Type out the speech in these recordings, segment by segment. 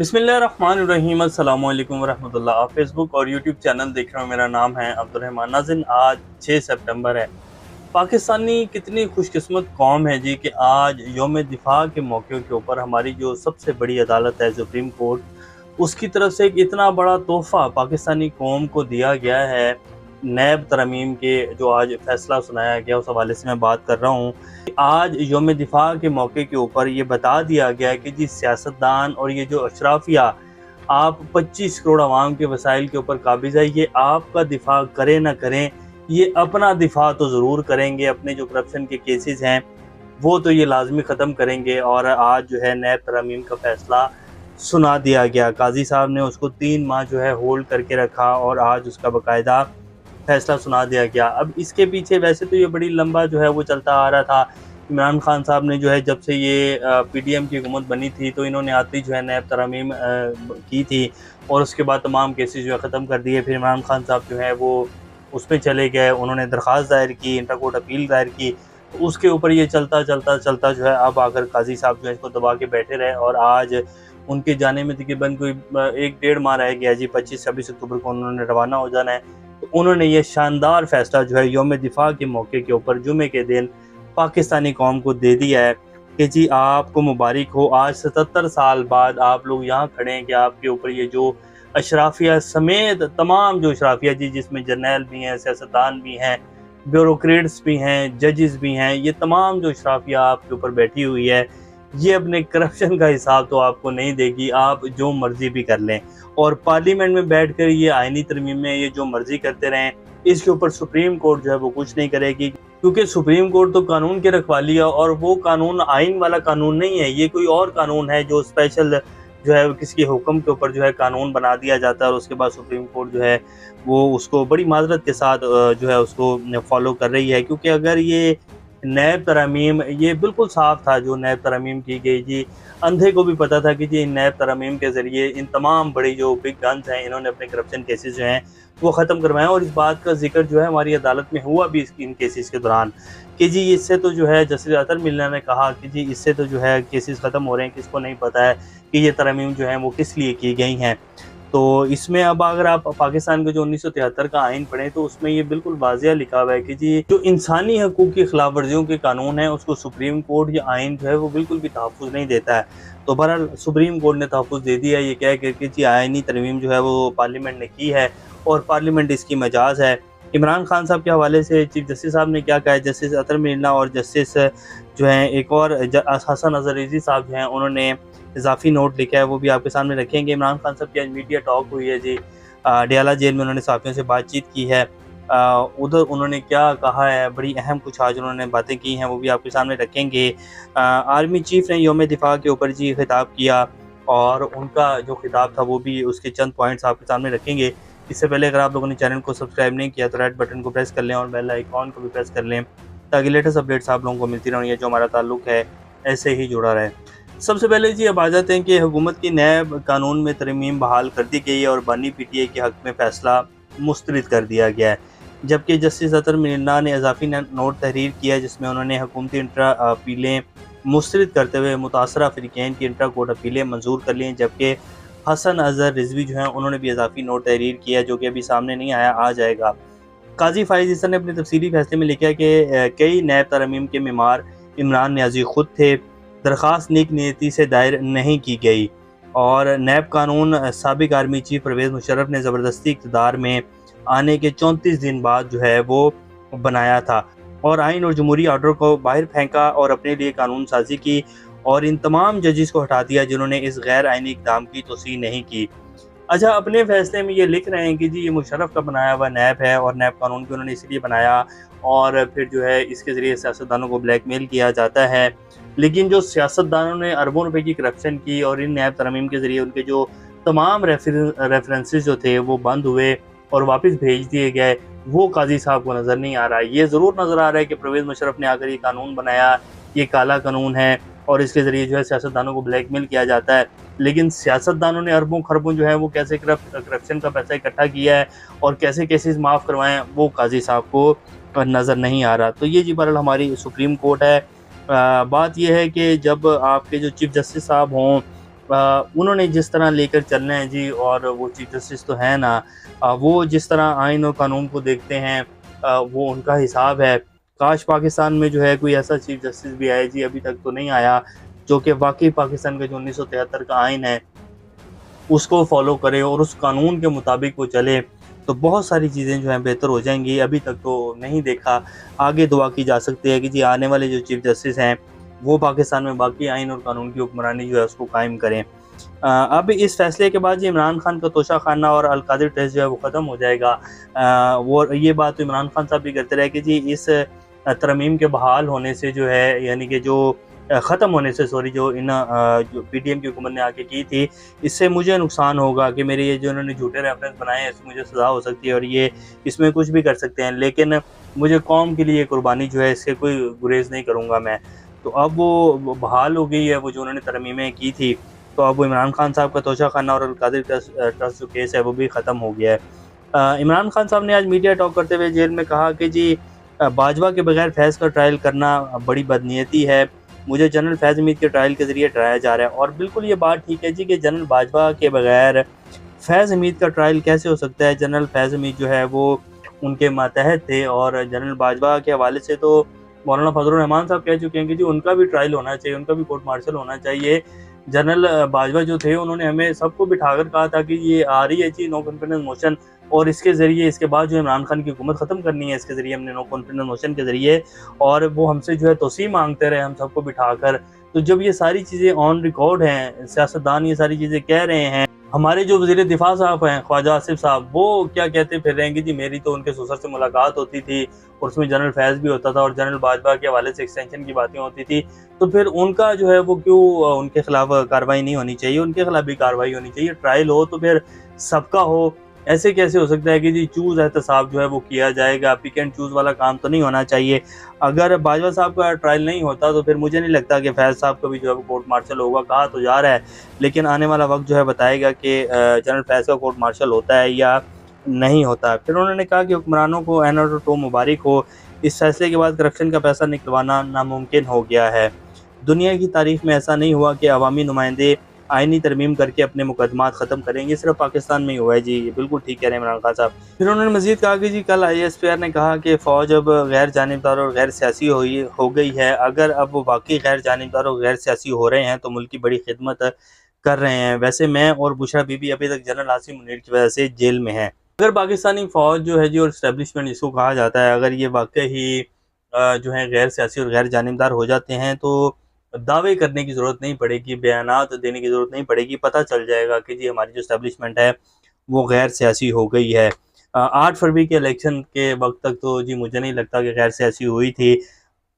बिस्मिल्लाहिर्रहमानिर्रहीम अस्सलाम वालेकुम वरहमतुल्लाह। आप फेसबुक और यूट्यूब चैनल देख रहे हो। मेरा नाम है अब्दुर्रहमान। नाज़रीन, आज 6 सितंबर है। पाकिस्तानी कितनी खुशकिस्मत कौम है जी कि आज यौम दिफा के मौके के ऊपर हमारी जो सबसे बड़ी अदालत है सुप्रीम कोर्ट, उसकी तरफ से एक इतना बड़ा तोहफ़ा पाकिस्तानी कौम को दिया गया है। नैब तरमीम के जो आज फैसला सुनाया गया उस हवाले से मैं बात कर रहा हूँ। आज यौम दिफा के मौके के ऊपर ये बता दिया गया है कि जी सियासतदान और ये जो अशराफिया आप 25 करोड़ आवाम के वसाइल के ऊपर काबिज है, ये आपका दिफा करें ना करें, ये अपना दिफा तो ज़रूर करेंगे। अपने जो करप्शन के केसेस हैं वो तो ये लाजमी ख़त्म करेंगे। और आज जो है नैब तरमीम का फ़ैसला सुना दिया गया। काजी साहब ने उसको 3 माह जो है होल्ड करके रखा और आज उसका बाकायदा फैसला सुना दिया गया। अब इसके पीछे वैसे तो ये बड़ी लंबा जो है वो चलता आ रहा था। इमरान खान साहब ने जो है जब से ये पीडीएम की हुकूमत बनी थी तो इन्होंने आते ही जो है नैब तरमीम की थी और उसके बाद तमाम केसेस जो है ख़त्म कर दिए। फिर इमरान खान साहब जो है वो उसमें चले गए, उन्होंने दरख्वास्त दायर की, इंटर कोर्ट अपील दायर की। तो उसके ऊपर ये चलता चलता चलता जो है अब आकर काजी साहब जो है इसको दबा के बैठे रहे और आज उनके जाने में तकरीबन कोई 1 डेढ़ माह रह गया जी। 25-26 अक्टूबर को उन्होंने रवाना हो जाना है। तो उन्होंने ये शानदार फैसला जो है यौम दिफा के मौके के ऊपर जुमे के दिन पाकिस्तानी कौम को दे दिया है कि जी आपको मुबारक हो। आज 77 साल बाद आप लोग यहाँ खड़े हैं कि आपके ऊपर ये जो अशराफिया समेत तमाम जो अशराफिया जी, जिसमें जर्नैल भी हैं, सियासतदान भी हैं, ब्यूरोक्रेट्स भी हैं, जजेस भी हैं, ये तमाम जो अशराफिया आपके ऊपर बैठी हुई है, ये अपने करप्शन का हिसाब तो आपको नहीं देगी। आप जो मर्जी भी कर लें और पार्लियामेंट में बैठकर ये आईनी तरमीम में ये जो मर्जी करते रहें, इसके ऊपर सुप्रीम कोर्ट जो है वो कुछ नहीं करेगी। क्योंकि सुप्रीम कोर्ट तो कानून की रखवाली है और वो कानून आइन वाला कानून नहीं है, ये कोई और कानून है जो स्पेशल जो है किसी हुक्म के ऊपर जो है कानून बना दिया जाता है और उसके बाद सुप्रीम कोर्ट जो है वो उसको बड़ी माजरत के साथ जो है उसको फॉलो कर रही है। क्योंकि अगर ये नैब तरमीम, ये बिल्कुल साफ था जो नैब तरमीम की गई जी, अंधे को भी पता था कि जी इन नैब तरमीम के ज़रिए इन तमाम बड़ी जो बिग गन्स हैं इन्होंने अपने करप्शन केसेस जो हैं वो ख़त्म करवाएं। और इस बात का जिक्र जो है हमारी अदालत में हुआ भी इन केसेस के दौरान कि जी इससे तो जो है जस्टिस अतर मिल्ला ने कहा कि जी इससे तो जो है केसेस ख़त्म हो रहे हैं। किसको नहीं पता है कि ये तरमीम जो है वो किस लिए की गई हैं। तो इसमें अब अगर आप पाकिस्तान के जो 1973 का आइन पढ़ें तो उसमें ये बिल्कुल वाज़िया लिखा हुआ है कि जी जो इंसानी हकूक़ की खिलाफ वर्जियों के कानून है उसको सुप्रीम कोर्ट या आइन जो है वो बिल्कुल भी तहफ़्फ़ुज़ नहीं देता है। तो बहरहाल सुप्रीम कोर्ट ने तहफ़्फ़ुज़ दे दिया ये कह कर के जी आइनी तरमीम जो है वो पार्लियामेंट ने की है और पार्लियामेंट इसकी मजाज है। इमरान खान साहब के हवाले से चीफ जस्टिस साहब ने क्या कहा है, जस्टिस अतर मिल्ला और जस्टिस जो हैं एक और हसन अज़हर साहब जो हैं उन्होंने इजाफी नोट लिखा है, वो भी आपके सामने रखेंगे। इमरान खान साहब की आज मीडिया टॉक हुई है जी, डियाला जेल में उन्होंने सहाफ़ियों से बातचीत की है। उधर उन्होंने क्या कहा है, बड़ी अहम कुछ आज उन्होंने बातें की हैं, वो भी आपके सामने रखेंगे। आर्मी चीफ ने यौम दिफा के ऊपर जी खिताब किया और उनका जो खिताब था वो भी उसके चंद पॉइंट्स आपके सामने रखेंगे। इससे पहले अगर आप लोगों ने चैनल को सब्सक्राइब नहीं किया तो रेड बटन को प्रेस कर लें और बेल आइकॉन को भी प्रेस कर लें ताकि लेटेस्ट अपडेट्स आप लोगों को मिलती रहें। जो हमारा ताल्लुक़ है ऐसे ही जुड़ा रहे। सबसे पहले जी अब आ जाते हैं कि हुकूमत की नैब कानून में तरमीम बहाल कर दी गई है और बानी पीटीआई के हक़ में फ़ैसला मुस्तरद कर दिया गया है। जबकि जस्टिस अतर मिल्ला ने इजाफी नोट तहरीर किया है जिसमें उन्होंने हुकूमती इंट्रा अपीलें मुस्तरद करते हुए मुतासरा फ़रीक़ैन की इंट्रा कोर्ट अपीलें मंजूर कर ली हैं। जबकि हसन अज़हर रिजवी जो हैं उन्होंने भी इजाफी नोट तहरीर किया है जो कि अभी सामने नहीं आया, आ जाएगा। काजी फ़ाइज़ ईसा ने अपने तफसीली फैसले में लिखा है कि कई नैब तरमीम के मेमार इमरान न्याज़ी खुद थे, दरख्वास्त नेक नीयती से दायर नहीं की गई और नैब कानून साबिक आर्मी चीफ परवेज़ मुशर्रफ ने ज़बरदस्ती इक़्तिदार में आने के 34 दिन बाद जो है वो बनाया था और आइन और जमहूरी आर्डर को बाहर फेंका और अपने लिए कानून साजी की और इन तमाम जजेस को हटा दिया जिन्होंने इस गैर आइनी इक़दाम की तौसीह नहीं की। अच्छा, अपने फैसले में ये लिख रहे हैं कि जी ये मुशर्रफ का बनाया हुआ नैब है और नैब कानून भी उन्होंने इसलिए बनाया और फिर जो है इसके ज़रिए सियासतदानों को ब्लैकमेल किया जाता है। लेकिन जो सियासतदानों ने अरबों रुपए की करप्शन की और इन नैब तरमीम के ज़रिए उनके जो तमाम रेफरेंसेस जो थे वो बंद हुए और वापस भेज दिए गए, वो काजी साहब को नज़र नहीं आ रहा है। ये ज़रूर नज़र आ रहा है कि परवेज़ मुशर्रफ ने आकर ये कानून बनाया, ये काला कानून है और इसके ज़रिए जो है सियासतदानों को ब्लैकमेल किया जाता है। लेकिन सियासतदानों ने अरबों खरबों जो है वो कैसे करप्शन का पैसा इकट्ठा किया है और कैसे केसेस माफ़ करवाएं, वो काजी साहब को नज़र नहीं आ रहा। तो ये जी बहरहाल हमारी सुप्रीम कोर्ट है। बात यह है कि जब आपके जो चीफ जस्टिस साहब हों उन्होंने जिस तरह लेकर चलना है जी, और वो चीफ जस्टिस तो है ना, वो जिस तरह आइन और कानून को देखते हैं वो उनका हिसाब है। काश पाकिस्तान में जो है कोई ऐसा चीफ जस्टिस भी आए जी, अभी तक तो नहीं आया, जो कि वाकई पाकिस्तान का जो 1973 का आइन है उसको फॉलो करे और उस कानून के मुताबिक वो चले, तो बहुत सारी चीज़ें जो हैं बेहतर हो जाएंगी। अभी तक तो नहीं देखा, आगे दुआ की जा सकती है कि जी आने वाले जो चीफ जस्टिस हैं वो पाकिस्तान में बाकी आइन और कानून की हुक्मरानी जो है उसको कायम करें। अब इस फैसले के बाद इमरान खान का तोशा खाना और अलकादिर टेस्ट जो है वो ख़त्म हो जाएगा। वो ये बात तो इमरान खान साहब भी करते रहे कि जी इस तरमीम के बहाल होने से जो है, यानी कि जो ख़त्म होने से, सॉरी, जो जो पीटीएम की हुकूमत ने आके की थी, इससे मुझे नुकसान होगा कि मेरे ये जो इन्होंने झूठे रेफरेंस बनाए हैं इससे मुझे सज़ा हो सकती है और ये इसमें कुछ भी कर सकते हैं, लेकिन मुझे कौम के लिए कुर्बानी जो है इससे कोई गुरेज नहीं करूँगा मैं। तो अब वो बहाल हो गई है, वो जो उन्होंने तरमीमें की थी, तो अब वो इमरान खान साहब का तोशा खाना और अलकादिर ट्रस्ट जो केस है वो भी ख़त्म हो गया है। इमरान खान साहब ने आज मीडिया टॉक करते हुए जेल में कहा कि जी बाजवा के बगैर फैज़ का ट्रायल करना बड़ी बदनीयती है, मुझे जनरल फैज़ हमीद के ट्रायल के ज़रिए डराया जा रहा है। और बिल्कुल ये बात ठीक है जी कि जनरल बाजवा के बगैर फैज़ हमीद का ट्रायल कैसे हो सकता है। जनरल फैज़ हमीद जो है वो उनके मातहत थे, और जनरल बाजवा के हवाले से तो मौलाना फजलुर रहमान साहब कह चुके हैं कि जी उनका भी ट्रायल होना चाहिए, उनका भी कोर्ट मार्शल होना चाहिए। जनरल बाजवा जो थे उन्होंने हमें सबको बिठाकर कहा था कि ये आ रही है जी नो कॉन्फिडेंस मोशन, और इसके ज़रिए इसके बाद जो इमरान खान की हुकूमत ख़त्म करनी है, इसके ज़रिए हमने नो कॉन्फिडेंस मोशन के ज़रिए, और वो हमसे जो है तोसी मांगते रहे हम सबको बिठाकर। तो जब ये सारी चीज़ें ऑन रिकॉर्ड हैं, सियासतदान ये सारी चीज़ें कह रहे हैं, हमारे जो वज़ीर दिफा साहब हैं ख्वाजा आसिफ साहब, वो क्या कहते फिर रहे हैं कि जी मेरी तो उनके ससुर से मुलाकात होती थी और उसमें जनरल फैज़ भी होता था और जनरल बाजवा के हवाले से एक्सटेंशन की बातें होती थी, तो फिर उनका जो है वो क्यों उनके खिलाफ कार्रवाई नहीं होनी चाहिए, उनके खिलाफ भी कार्रवाई होनी चाहिए। ट्रायल हो तो फिर सबका हो, ऐसे कैसे हो सकता है कि जी चूज़ एहतसाब जो है वो किया जाएगा, पिक एंड चूज़ वाला काम तो नहीं होना चाहिए। अगर बाजवा साहब का ट्रायल नहीं होता तो फिर मुझे नहीं लगता कि फैज़ साहब का भी जो है वो कोर्ट मार्शल होगा। कहा तो जा रहा है, लेकिन आने वाला वक्त जो है बताएगा कि जनरल फैज़ का कोर्ट मार्शल होता है या नहीं होता। फिर उन्होंने कहा कि हुक्मरानों को एन टू मुबारक हो, इस फैसले के बाद करप्शन का पैसा निकलवाना नामुमकिन हो गया है। दुनिया की तारीख में ऐसा नहीं हुआ कि अवामी नुमाइंदे आइनी तरमीम करके अपने मुकदमात ख़त्म करेंगे, सिर्फ पाकिस्तान में ही हुआ है जी। ये बिल्कुल ठीक कह रहे हैं इमरान खान साहब। फिर उन्होंने मज़ीद कहा कि जी कल ISPR ने कहा कि फ़ौज अब गैर जानिबदार और गैर सियासी हो गई है। अगर अब वो वाकई गैर जानिबदार और गैर सियासी हो रहे हैं तो मुल्क की बड़ी खिदमत कर रहे हैं। वैसे मैं और बुशरा बीबी अभी तक जनरल आसिम मुनीर की वजह से जेल में हैं। अगर पाकिस्तानी फ़ौज जो है जी और इस्टेब्लिशमेंट जिसको कहा जाता है, अगर ये वाकई ही जो है गैर सियासी और गैर जानिबदार हो जाते हैं तो दावे करने की ज़रूरत नहीं पड़ेगी, बयानात देने की ज़रूरत नहीं पड़ेगी, पता चल जाएगा कि जी हमारी जो इस्टेब्लिशमेंट है वो गैर सियासी हो गई है। 8 फरवरी के इलेक्शन के वक्त तक तो जी मुझे नहीं लगता कि गैर सियासी हुई थी,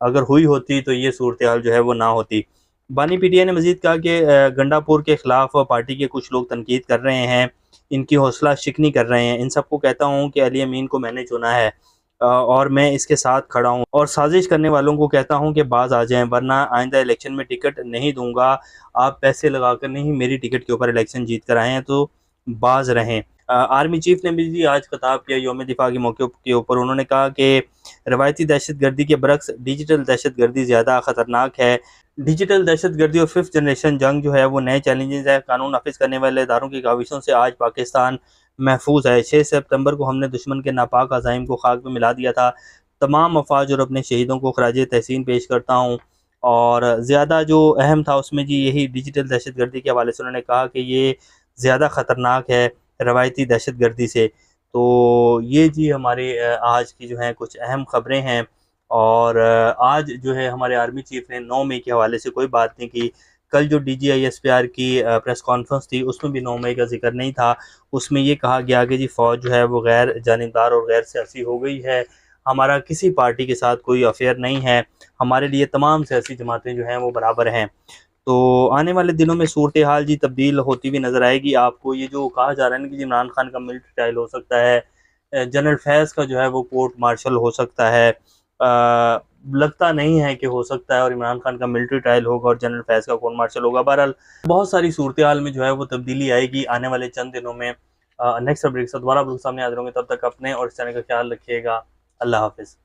अगर हुई होती तो ये सूरत हाल जो है वो ना होती। बानी PTI ने मज़ीद कहा कि गंडापुर के ख़िलाफ़ पार्टी के कुछ लोग तनकीद कर रहे हैं, इनकी हौसला शिकनी कर रहे हैं। इन सबको कहता हूँ कि अली अमीन को मैंने चुना है और मैं इसके साथ खड़ा हूँ, और साजिश करने वालों को कहता हूँ कि बाज आ जाएं, वरना आइंदा इलेक्शन में टिकट नहीं दूंगा। आप पैसे लगाकर नहीं, मेरी टिकट के ऊपर इलेक्शन जीत कर आए हैं तो बाज रहें। आर्मी चीफ ने भी आज खिताब किया योम दिफा के मौके के ऊपर। उन्होंने कहा कि रवायती दहशत गर्दी के बरक्स डिजिटल दहशत गर्दी ज़्यादा ख़तरनाक है। डिजिटल दहशत गर्दी और 5th जनरेशन जंग जो है वो नए चैलेंजेस है। कानून नाफिज करने वाले इदारों की काविशों से आज पाकिस्तान महफूज है। 6 सितंबर को हमने दुश्मन के नापाक अज़ाइम को खाक में मिला दिया था। तमाम अफवाज और अपने शहीदों को खराज तहसीन पेश करता हूँ। और ज़्यादा जो अहम था उसमें जी यही डिजिटल दहशत गर्दी के हवाले से उन्होंने कहा कि ये ज़्यादा ख़तरनाक है रवायती दहशत गर्दी से। तो ये जी हमारे आज की जो हैं कुछ अहम ख़बरें हैं। और आज जो है हमारे आर्मी चीफ ने 9 मई के हवाले से कोई बात नहीं की। कल जो DG ISPR की प्रेस कॉन्फ्रेंस थी उसमें भी 9 मई का जिक्र नहीं था। उसमें ये कहा गया कि जी फ़ौज जो है वो गैर जानिबदार और गैर सियासी हो गई है। हमारा किसी पार्टी के साथ कोई अफेयर नहीं है, हमारे लिए तमाम सियासी जमातें जो हैं वो बराबर हैं। तो आने वाले दिनों में सूरत हाल जी तब्दील होती हुई नज़र आएगी। आपको ये जो कहा जा रहा है ना कि जी इमरान खान का मिलिट्री ट्रायल हो सकता है, जनरल फैज़ का जो है वो कोर्ट मार्शल हो सकता है, लगता नहीं है कि हो सकता है, और इमरान खान का मिलिट्री ट्रायल होगा और जनरल फैज़ का कोर्ट मार्शल होगा। बहरहाल बहुत सारी सूरत हाल में जो है वो तब्दीली आएगी आने वाले चंद दिनों में। नेक्स्ट अपडेट के साथ दोबारा आप लोग सामने हाजिर होंगे, तब तक अपने और इस चैनल का ख्याल रखिएगा। अल्लाह हाफ़िज़।